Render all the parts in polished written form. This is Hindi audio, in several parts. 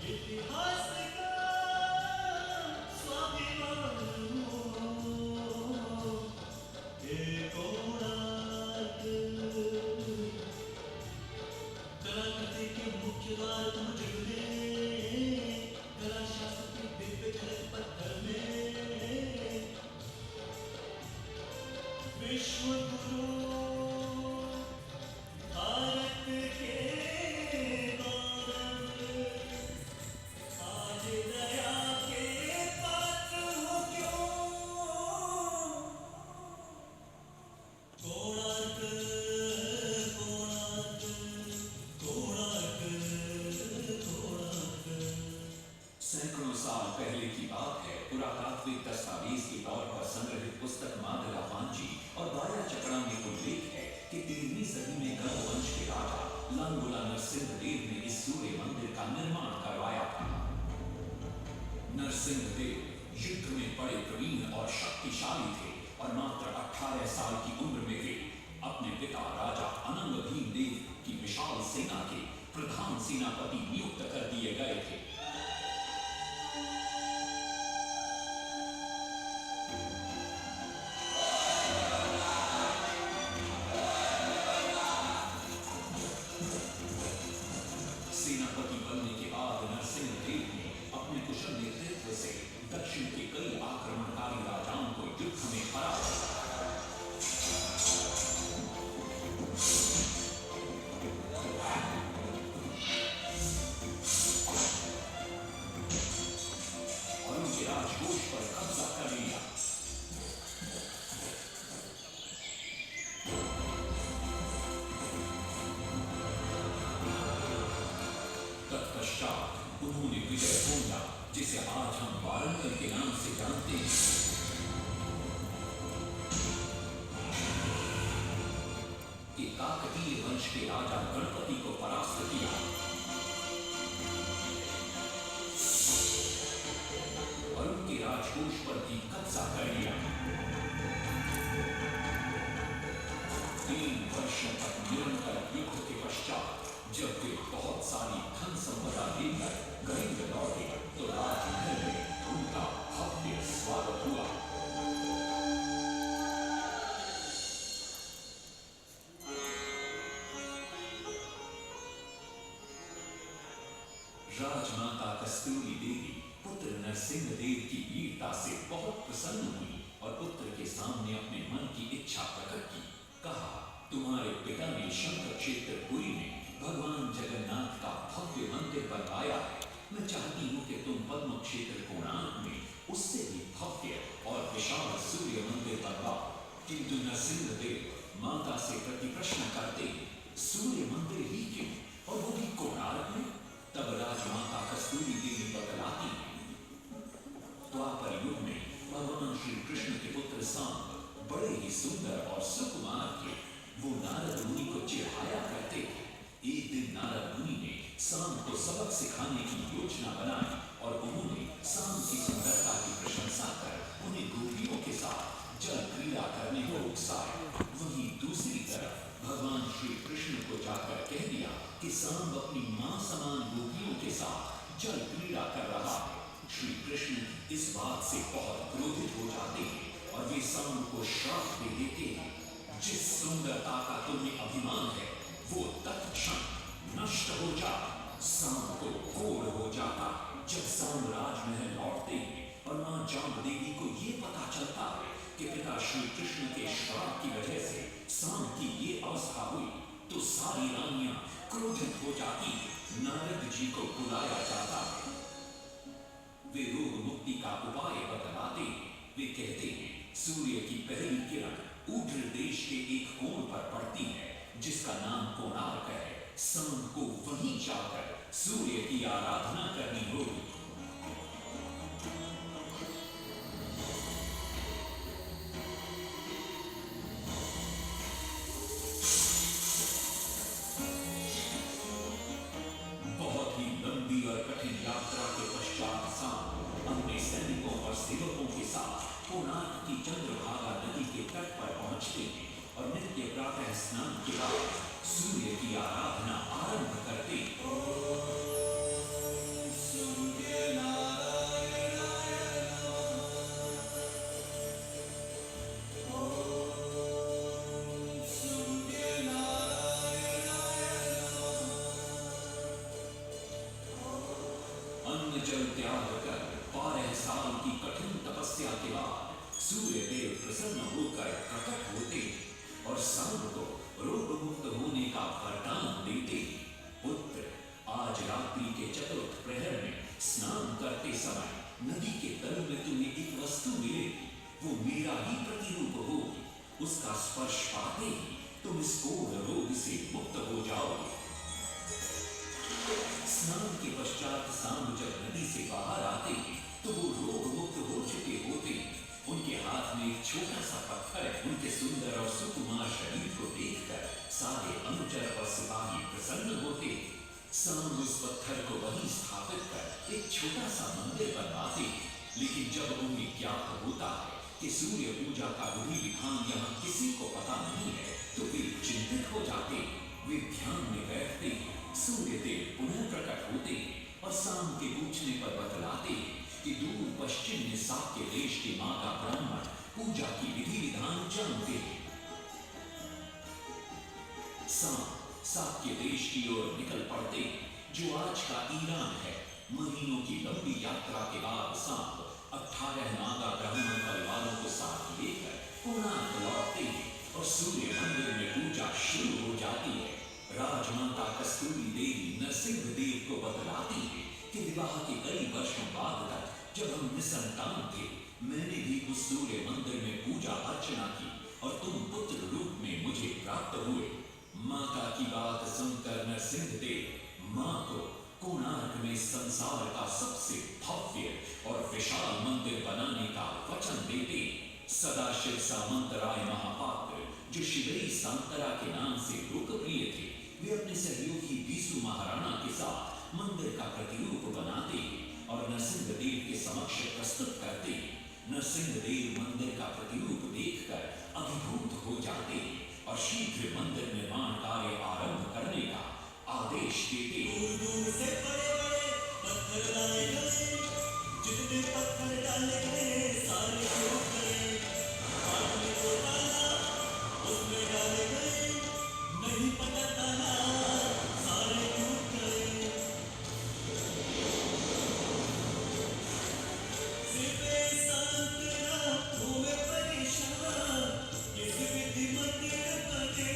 इतिहास का स्वाभिमान हो, हे कोणार्क। कलाकृति के मुख्य द्वार तुम जुड़े, कला शास्त्र के दिव्य खड़े पत्थर में, विश्व गुरु भारत के गौरव, आज दया के पात्र हो क्यों, कोणार्क कोणार्क कोणार्क कोणार्क। सैकड़ों साल पहले की बात है। पुरातात्विक दस्तावेज के तौर पर संग्रहित पुस्तक मादला पांची और बाया चकड़ा में उल्लेख है कि 13वीं सदी में गंग वंश के राजा लांगुला नरसिंह देव ने इस सूर्य मंदिर का निर्माण करवाया था। नरसिंह देव युद्ध में बड़े प्रवीण और शक्तिशाली थे और मात्र 18 साल की उम्र में वे अपने पिता राजा अनंग भीम देव की विशाल सेना के प्रधान सेनापति नियुक्त कर दिए गए थे। सेनापति बनने के बाद नरसिंह देव ने अपने कुशल नेतृत्व से दक्षिण के कई आक्रमणकारी राजाओं को युद्ध में हराया। और उनके राजकोष पर कब्जा कर लिया। तत्पश्चात उन्होंने विजय भोंगा, जिसे आज हम वारंगल के नाम से जानते हैं। कि काकतीय वंश के राजा गणपति को परास्त किया और उनके राजकोष पर भी कब्जा कर लिया। 3 वर्षों तक निरंतर युद्ध के पश्चात जब वे बहुत सारी धन संपदा लेकर गरीब लौटे तो राजमहल में उनका भव्य स्वागत हुआ। राजमाता कस्तूरी देवी पुत्र नरसिंह देव की वीरता से बहुत प्रसन्न हुई और पुत्र के सामने अपने मन की इच्छा प्रकट की। कहा, तुम्हारे पिता ने शंकर क्षेत्र पुरी में भगवान जगन्नाथ का भव्य मंदिर बनवाया है। मैं चाहती हूँ कि तुम पद्म क्षेत्र कोणार्क में उससे भी भव्य और विशाल सूर्य मंदिर बनवाओ। किंतु नरसिंह देव माता से प्रति प्रश्न करते, सूर्य मंदिर ही क्यों, और वो भी कोणार्क में? तब राजमाता कस्तूरी देवी बतलाती है, द्वापर युग में भगवान श्री कृष्ण के पुत्र सांब बड़े ही सुंदर और सुकुमार थे। वो नारद मुनि को चिढ़ाया करते थे। एक दिन नारद मुनि ने सांब को सबक सिखाने की योजना बनाई और उन्होंने सांब की सुंदरता की प्रशंसा कर उन्हें गोपियों के साथ जल क्रीड़ा करने को उकसाया। वहीं दूसरी तरफ भगवान श्री कृष्ण को जाकर कह दिया कि सांब अपनी मां समान गोपियों के साथ जल क्रीड़ा कर रहा है। श्री कृष्ण इस बात से बहुत क्रोधित हो जाते हैं और वे सांब को श्राप दे देते हैं, जिस सुंदरता का तुम्हें अभिमान है वो तत्क्षण नष्ट हो जा। सांब को घोर हो जाता जब सांब राजमहल लौटते हैं और मां जामदेवी को ये पता चलता है कि पिता श्री कृष्ण के श्राप की वजह से सांब की ये अवस्था हुई, तो सारी रानियां क्रोधित हो जाती। नारद जी को बुलाया जाता है। वे रोग मुक्ति का उपाय बतलाते हैं। वे कहते हैं, सूर्य की पहली किरण ऊर्ध्व देश के एक कोण पर पड़ती है जिसका नाम कोणार्क है। सांब को वहीं जाकर सूर्य की आराधना करनी होगी। बहुत ही लंबी और कठिन यात्रा के पश्चात सांब अपने सैनिकों और सेवकों के साथ कोणार्क की चंद्रभागा नदी के तट पर पहुंचते हैं और नित्य प्रातः स्नान के बाद सूर्य की आराधना आरंभ करते हैं। अन्न जल त्याग कर 12 साल की कठिन तपस्या के बाद सूर्य देव प्रसन्न होकर प्रकट होते और सांब को रोग मुक्त होने का वरदान देते। पुत्र, आज रात्रि के चतुर्थ प्रहर में स्नान करते समय नदी के तल में तुम्हें एक वस्तु मिलेगी, वो मेरा ही प्रतिरूप होगी। उसका स्पर्श पाते ही तुम इस कोढ़ रोग से मुक्त हो जाओगे। स्नान के पश्चात सांब जब नदी से बाहर आते हैं तो वो रोग मुक्त हो चुके होते हैं। उनके हाथ में एक छोटा सा पत्थर है। उनके सुंदर और सुकुमार शरीर को देखकर सारे अनुचर और सिपाही प्रसन्न होते हैं। सांब उस पत्थर को वहीं स्थापित कर एक छोटा सा मंदिर बनवाते हैं। लेकिन जब उन्हें ज्ञात होता है कि सूर्य पूजा का विधि विधान यहाँ किसी को पता नहीं है तो वे चिंतित हो जाते हैं। वे ध्यान में बैठते हैं। सूर्य देव पुनः प्रकट होते हैं और सांब के पूछने पर बतलाते हैं कि दूर पश्चिम में साक्य देश के माता ब्राह्मण पूजा की विधि विधान जानते हैं। सांब साक्य देश की ओर निकल पड़ते हैं, जो आज का ईरान है। महीनों की लंबी यात्रा के बाद सांब 18 नागा ब्राह्मण परिवारों को साथ लेकर कोणार्क लौटते हैं और सूर्य मंदिर में पूजा शुरू हो जाती है। राजमाता कस्तूरी देवी नरसिंह देव को बतलाती है कि विवाह के कई वर्षों बाद तक जब हम निसंतान थे, मैंने भी उस सूर्य मंदिर में पूजा अर्चना की और तुम पुत्र रूप में मुझे प्राप्त हुए। माता की बात सुनकर नरसिंह देव मां को कोणार्क में संसार का सबसे भव्य और विशाल मंदिर बनाने का वचन देते। सदाशिव सामंतराय महापात्र, जो शिवई सांतरा के नाम से लोकप्रिय थे, वे अपने सहयोगी बीसू महाराणा के साथ मंदिर का प्रतिरूप बनाते और नरसिंह देव के समक्ष प्रस्तुत करते। नरसिंह देव मंदिर का प्रतिरूप देखकर अभिभूत हो जाते और शीघ्र मंदिर निर्माण कार्य आरंभ करने का आदेश देते। दूर दूर से बड़े-बड़े पत्थर लाए गए, जितने पत्थर डाले गए सारे टूट गए। हाथ में वो डाला, उसमें डाले गए, नहीं पता डाला, सारे टूट गए। सिर्फ सांतरा घूमे परेशान, किस विधि मंदिर बने।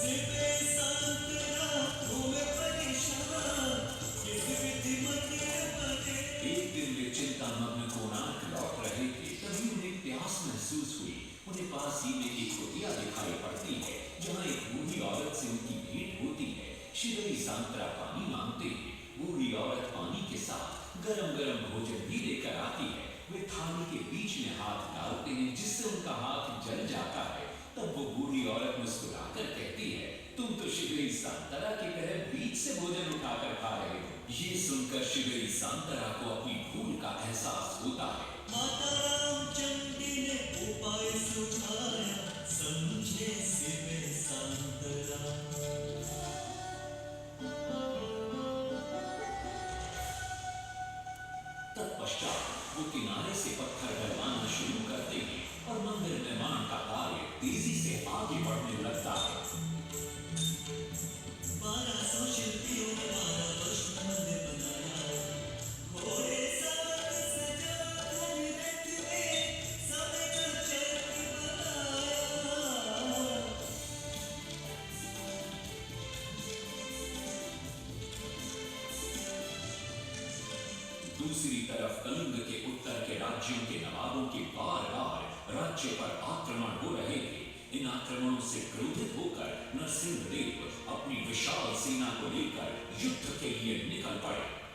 सिर्फ सांतरा घूमे परेशान, किस विधि मंदिर बने। एक दिन वे चिंतामग्न कोणार्क लौट रहे थे, तभी उन्हें प्यास महसूस हुई। उन्हें पास ही में एक कुटिया दिखाई पड़ती है, जहाँ एक बूढ़ी औरत से उनकी भेंट होती है। शिवई सांतरा पानी मांगते हैं। बूढ़ी औरत पानी के साथ गरम गरम भोजन भी लेकर आती है। वे थाली के बीच में हाथ डालते हैं, जिससे उनका हाथ जल जाता है। तब वो बूढ़ी औरत मुस्कुराकर कहती है, तुम तो शिवई सांतरा की तरह बीच से भोजन उठाकर खा रहे हो। ये सुनकर शिवई सांतरा को अपनी भूल का एहसास होता है। माता रामचंडी ने उपाय सुझाया, समझे सिर्फ सांतरा। तत्पश्चात वो किनारे से पत्थर डलवाना शुरू करते हैं और मंदिर निर्माण का कार्य तेजी से आगे बढ़ने लगता है। 1200 शिल्पियों ने 12 वर्ष में मंदिर बनाया। घोड़े सवार सजा कर रथ में, सब जो चक्र बनाया। दूसरी तरफ कलिंग के उत्तर के राज्यों के नवाबों के बार-बार राज्य पर आक्रमण हो रहे थे। इन आक्रमणों से क्रोधित होकर नरसिंह देव अपनी विशाल सेना को लेकर युद्ध के लिए निकल पड़े।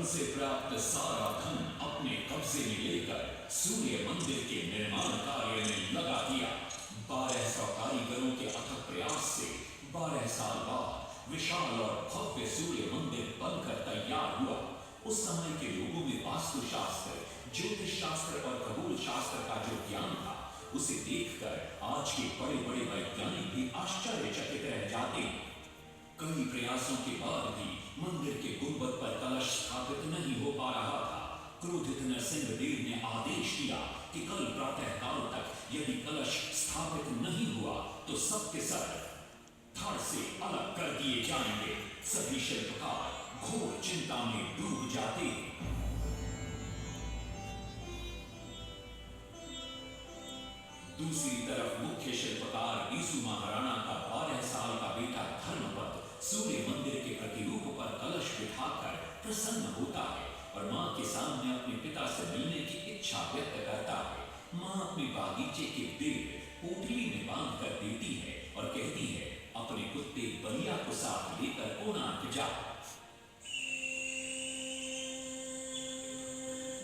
से प्राप्त सारा धन अपने कब्जे में लेकर सूर्य मंदिर के निर्माण कार्य में लगा दिया। 1200 कारीगरों के अथक प्रयास से 12 साल बाद विशाल और भव्य सूर्य मंदिर बनकर तैयार हुआ। उस समय के लोगों में वास्तुशास्त्र, ज्योतिष शास्त्र और खगोल शास्त्र का जो ज्ञान था, उसे देखकर आज के बड़े बड़े वैज्ञानिक भी आश्चर्यचकित रह जाते। कई प्रयासों के बाद भी मंदिर के गुंबद पर कलश स्थापित नहीं हो पा रहा था। क्रोधित नरसिंह देव ने आदेश दिया कि कल प्रातः काल तक यदि कलश स्थापित नहीं हुआ तो सबके सर धड़ से अलग कर दिए जाएंगे। सभी शिल्पकार घोर चिंता में डूब जाते। दूसरी तरफ मुख्य शिल्पकार बीसू महाराणा का 12 साल का बेटा धर्मपद सूर्य मंदिर के प्रतिरूप पर कलश बिठाकर प्रसन्न होता है और मां के सामने अपने पिता से मिलने की इच्छा व्यक्त करता है। मां अपने बागीचे के पेड़ पोटली में बांध कर देती है और कहती है, अपने कुत्ते बलिया को साथ लेकर कोणार्क जा।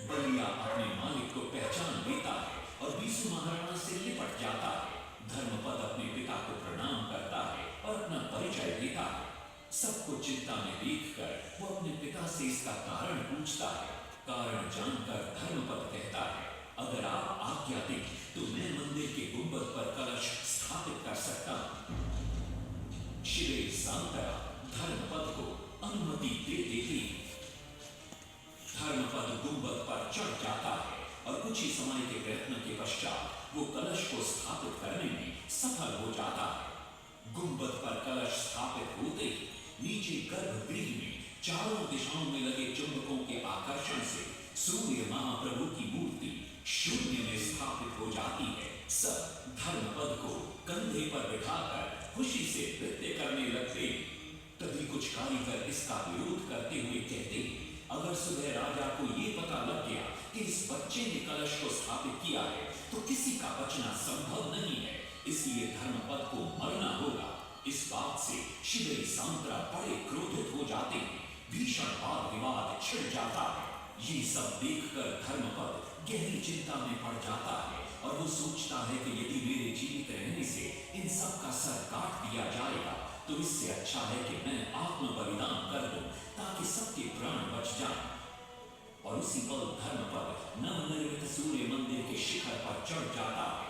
बलिया अपने मालिक को पहचान लेता है और बीसू महाराणा से लिपट जाता है। धर्मपद अपने पिता को प्रणाम करता है और अपना परिचय देता है। सबको चिंता में देखकर वो अपने पिता से इसका कारण पूछता है। कारण जानकर धर्मपद कहता है, अगर आप आज्ञा दें तो मैं मंदिर के गुंबद पर कलश स्थापित कर सकता हूं। शिवे सांतरा धर्मपद को अनुमति दे देती। धर्मपद गुंबद पर चढ़ जाता है और कुछ ही समय के प्रयत्न के पश्चात वो कलश को स्थापित करने में सफल हो जाता है। गुंबद पर कलश स्थापित होते ही नीचे गर्भगृह में चारों दिशाओं में लगे चुंबकों के आकर्षण से सूर्य महाप्रभु की मूर्ति शून्य में स्थापित हो जाती है। सब धर्मपद को कंधे पर बिठाकर खुशी से नृत्य करने लगते। तभी कुछ कारीगर इसका विरोध करते हुए कहते, अगर सुबह राजा को ये पता लग गया कि इस बच्चे ने कलश को स्थापित किया है तो किसी का बचना संभव नहीं है, इसलिए धर्मपद को मरना होगा। इस बात से शिवई सांतरा बड़े क्रोधित हो जाते हैं। भीषण वाद विवाद छिड़ जाता है। ये सब देखकर धर्मपद गहरी चिंता में पड़ जाता है और वो सोचता है कि यदि मेरे जीवित रहने से इन सब का सर काट दिया जाएगा तो इससे अच्छा है कि मैं आत्म बलिदान कर दूं ताकि सबके प्राण बच जाएं। और उसी पल धर्मपद नवनिर्मित सूर्य मंदिर के शिखर पर चढ़ जाता है।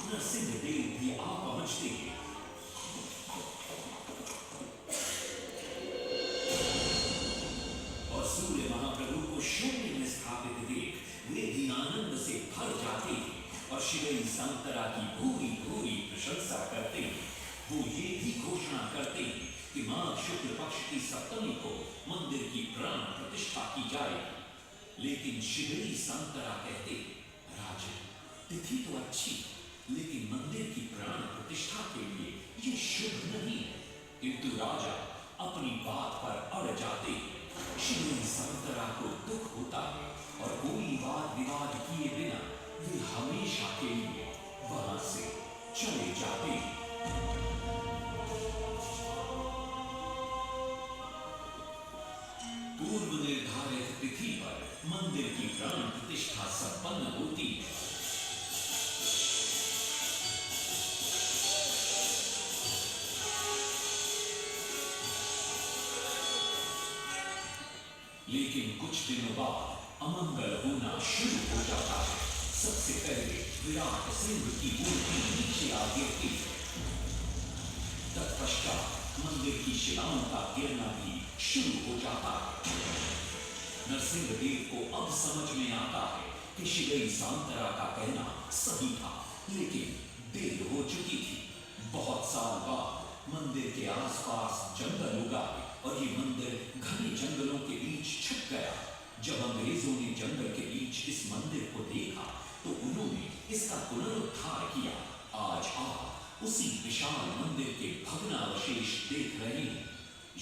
नरसिंह देव भी आ पहुंचते हैं। और सूर्य महाप्रभु को शून्य में स्थापित देख वे भी आनंद से भर जाते हैं और शिवई सांतरा की भूरी भूरी प्रशंसा करते हैं। वो ये भी घोषणा करते हैं कि माघ शुक्ल पक्ष की सप्तमी को मंदिर की प्राण प्रतिष्ठा की जाएगी। लेकिन शिवई सांतरा कहते, राजन तिथि तो अच्छी, लेकिन मंदिर की प्राण प्रतिष्ठा के लिए ये शुभ नहीं है। किंतु राजा अपनी बात पर अड़ जाते। शिवई सांतरा को दुख होता है और कोई वाद विवाद किए बिना वे हमेशा के लिए वहां से चले जाते। पूर्व निर्धारित तिथि पर कुछ दिनों बाद अमंगल होना शुरू हो जाता है। सबसे पहले विराट सिंह की मूर्ति नीचे आ गिरती है। तत्पश्चात मंदिर की शिलाओं का गिरना भी शुरू हो जाता है। नरसिंह देव को अब समझ में आता है कि शिवई सांतरा का कहना सही था, लेकिन देर हो चुकी थी। बहुत साल बाद मंदिर के आसपास जंगल उगा और ये मंदिर घने जंगलों के बीच छुप गया। जब अंग्रेजों ने जंगल के बीच इस मंदिर को देखा तो उन्होंने इसका पुनरुद्धार किया। आज आप उसी विशाल मंदिर के भग्नावशेष देख रहे हैं।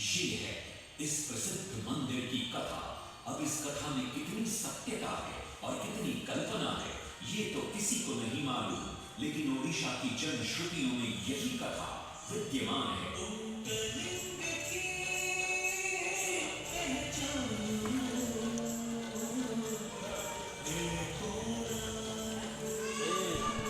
ये है इस प्रसिद्ध मंदिर की कथा। अब इस कथा में कितनी सत्यता है और कितनी कल्पना है, ये तो किसी को नहीं मालूम, लेकिन ओडिशा की जनश्रुतियों में यही कथा विद्यमान है। तुम करेंगे